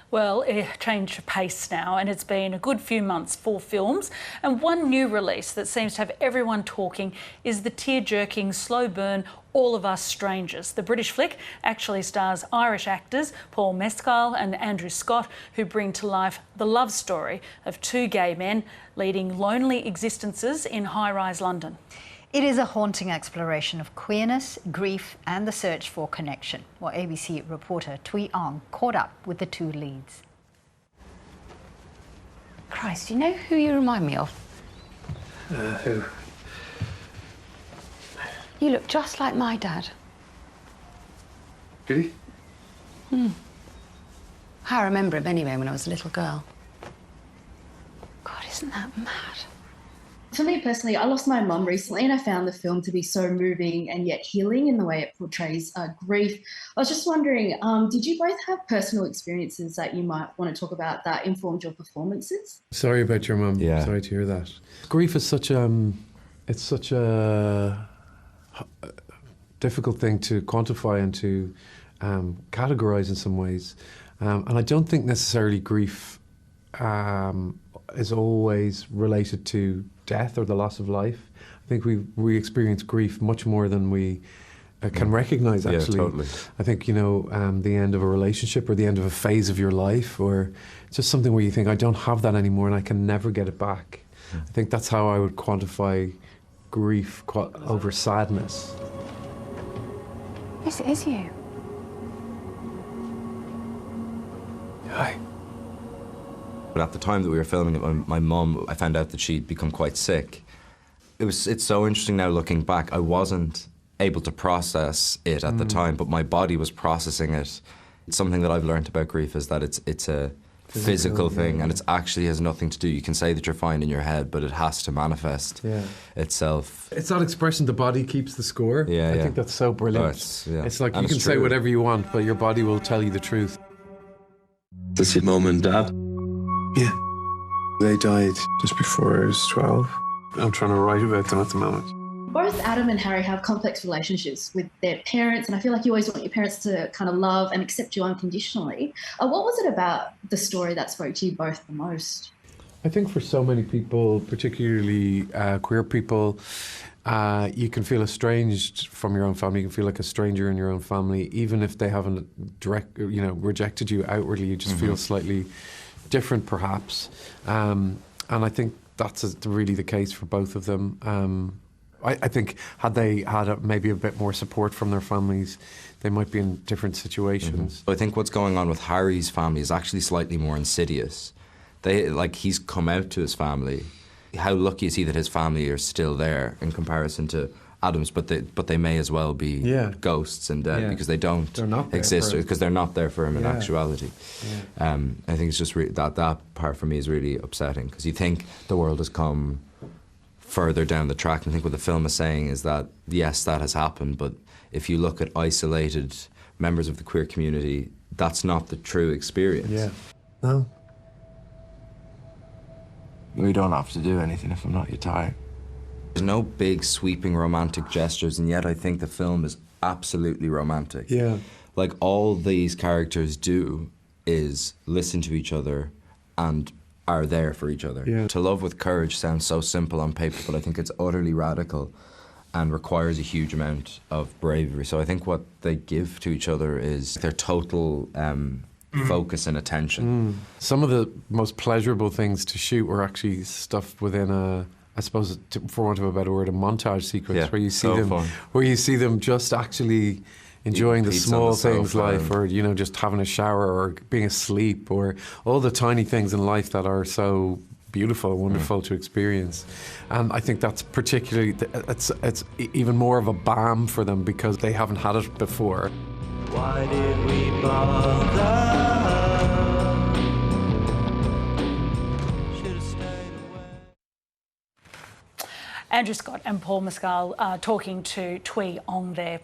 Well, a change of pace now, and it's been a good few months for films. And one new release that seems to have everyone talking is the tear-jerking, slow burn All of Us Strangers. The British flick actually stars Irish actors Paul Mescal and Andrew Scott, who bring to life the love story of two gay men leading lonely existences in high-rise London. It is a haunting exploration of queerness, grief and the search for connection. Well, ABC reporter Tui Ong caught up with the two leads. Christ, you know who you remind me of? Who? You look just like my dad. Did he? I remember him anyway when I was a little girl. God, isn't that mad? For me personally, I lost my mum recently and I found the film to be so moving and yet healing in the way it portrays grief. I was just wondering, did you both have personal experiences that you might want to talk about that informed your performances? Sorry about your mum. Yeah. Sorry to hear that. Grief is such a difficult thing to quantify and to categorise in some ways. And I don't think necessarily grief is always related to death or the loss of life. I think we experience grief much more than we can recognise, actually. Yeah, totally. I think, you know, the end of a relationship or the end of a phase of your life, or just something where you think, I don't have that anymore and I can never get it back. I think that's how I would quantify grief over sadness. Yes, it is you. Hi. But at the time that we were filming it, my mum, I found out that she'd become quite sick. It's so interesting now looking back. I wasn't able to process it at the time, but my body was processing it. It's something that I've learned about grief is that it's a physical thing, and it actually has nothing to do. You can say that you're fine in your head, but it has to manifest itself. It's that expression, the body keeps the score. Yeah, I think that's so brilliant. It's like, you can say whatever you want, but your body will tell you the truth. That's your mum and dad? Yeah. They died just before I was 12. I'm trying to write about them at the moment. Both Adam and Harry have complex relationships with their parents, and I feel like you always want your parents to kind of love and accept you unconditionally. What was it about the story that spoke to you both the most? I think for so many people, particularly queer people, you can feel estranged from your own family. You can feel like a stranger in your own family, even if they haven't rejected you outwardly. You just feel slightly different, perhaps. And I think that's really the case for both of them. I think had they had maybe a bit more support from their families, they might be in different situations. I think what's going on with Harry's family is actually slightly more insidious. He's come out to his family. How lucky is he that his family are still there in comparison to Adam's, but they may as well be ghosts and dead because they don't exist, because they're not there for him in actuality. I think it's just that part for me is really upsetting, because you think the world has come further down the track, and I think what the film is saying is that yes, that has happened, but if you look at isolated members of the queer community, that's not the true experience. Yeah. No. We don't have to do anything if I'm not your type. There's no big sweeping romantic gestures, and yet I think the film is absolutely romantic. Yeah. Like, all these characters do is listen to each other and are there for each other. Yeah. To love with courage sounds so simple on paper, but I think it's utterly radical and requires a huge amount of bravery. So I think what they give to each other is their total focus and attention. Some of the most pleasurable things to shoot were actually stuff within I suppose, for want of a better word, a montage sequence where you see them just actually enjoying the small things in life, or just having a shower or being asleep, or all the tiny things in life that are so beautiful and wonderful to experience. And I think that's particularly, it's even more of a balm for them because they haven't had it before. Why did we bother? Andrew Scott and Paul Mescal talking to Tui Ong there.